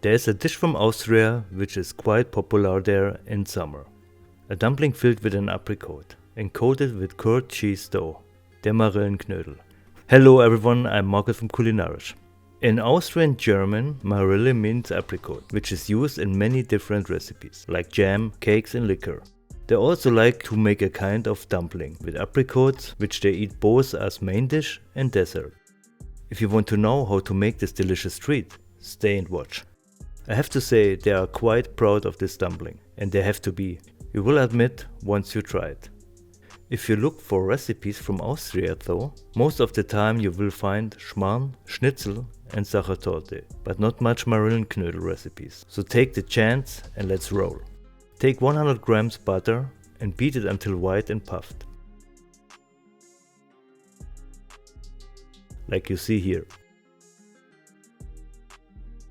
There is a dish from Austria which is quite popular there in summer. A dumpling filled with an apricot and coated with curd cheese dough, der Marillenknödel. Hello everyone, I'm Marcus from Kulinarisch. In Austrian German, Marille means apricot, which is used in many different recipes, like jam, cakes and liquor. They also like to make a kind of dumpling with apricots, which they eat both as main dish and dessert. If you want to know how to make this delicious treat, stay and watch. I have to say they are quite proud of this dumpling, and they have to be. You will admit once you try it. If you look for recipes from Austria though, most of the time you will find Schmarrn, Schnitzel and Sachertorte, but not much Marillenknödel recipes. So take the chance and let's roll. Take 100 grams butter and beat it until white and puffed. Like you see here.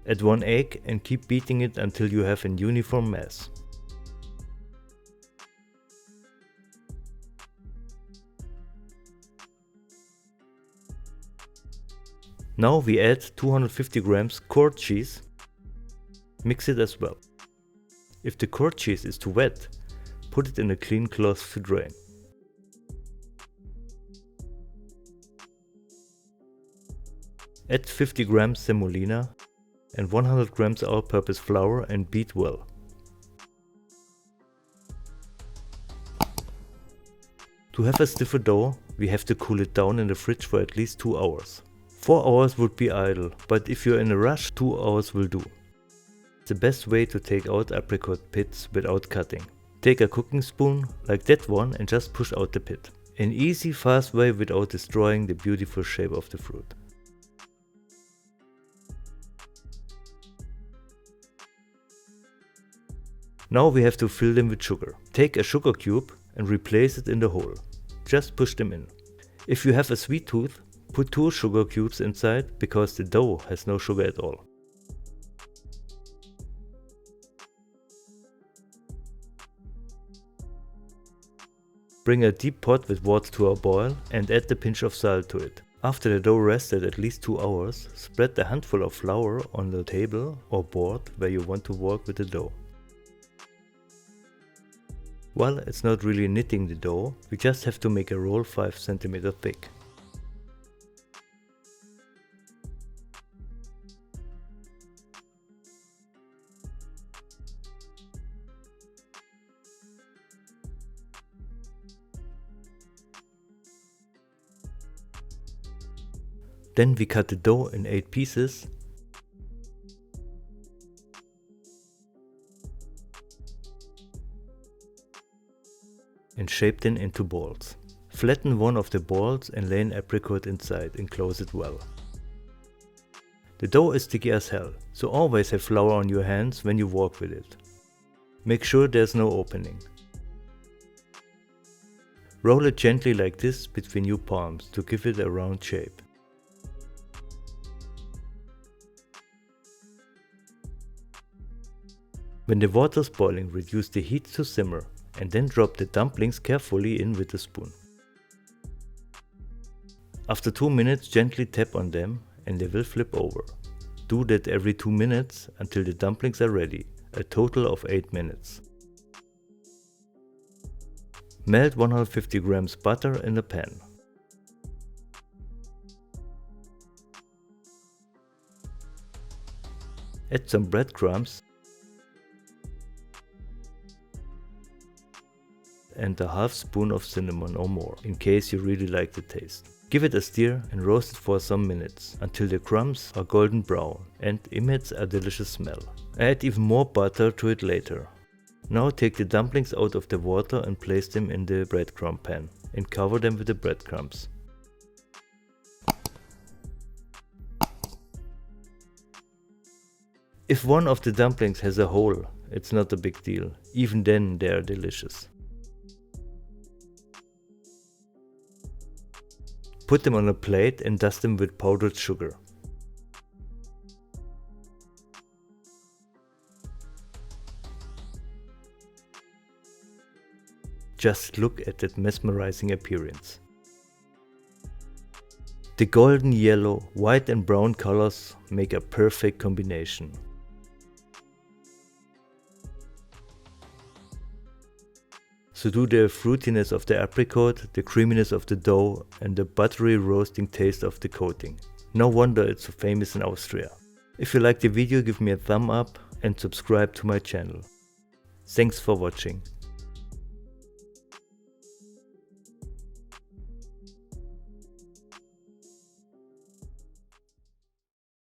Add 1 egg and keep beating it until you have an uniform mass. Now we add 250 grams curd cheese. Mix it as well. If the curd cheese is too wet, put it in a clean cloth to drain. Add 50 grams semolina and 100 grams all-purpose flour and beat well. To have a stiffer dough, we have to cool it down in the fridge for at least 2 hours. 4 hours would be ideal, but if you're in a rush, 2 hours will do. It's the best way to take out apricot pits without cutting. Take a cooking spoon, like that one, and just push out the pit. An easy, fast way without destroying the beautiful shape of the fruit. Now we have to fill them with sugar. Take a sugar cube and replace it in the hole. Just push them in. If you have a sweet tooth, put 2 sugar cubes inside because the dough has no sugar at all. Bring a deep pot with water to a boil and add a pinch of salt to it. After the dough rested at least 2 hours, spread a handful of flour on the table or board where you want to work with the dough. Well, it's not really knitting the dough, we just have to make a roll 5 cm thick. Then we cut the dough in 8 pieces and shape them into balls. Flatten one of the balls and lay an apricot inside and close it well. The dough is sticky as hell, so always have flour on your hands when you work with it. Make sure there's no opening. Roll it gently like this between your palms to give it a round shape. When the water is boiling, reduce the heat to simmer and then drop the dumplings carefully in with a spoon. After 2 minutes, gently tap on them and they will flip over. Do that every 2 minutes until the dumplings are ready, a total of 8 minutes. Melt 150 grams butter in a pan. Add some breadcrumbs and a half spoon of cinnamon or more, in case you really like the taste. Give it a stir and roast it for some minutes, until the crumbs are golden brown and emits a delicious smell. Add even more butter to it later. Now take the dumplings out of the water and place them in the breadcrumb pan and cover them with the breadcrumbs. If one of the dumplings has a hole, it's not a big deal, even then they are delicious. Put them on a plate and dust them with powdered sugar. Just look at that mesmerizing appearance. The golden yellow, white and brown colors make a perfect combination. so do the fruitiness of the apricot, the creaminess of the dough, and the buttery roasting taste of the coating. No wonder it's so famous in Austria. If you liked the video, give me a thumb up and subscribe to my channel. Thanks for watching.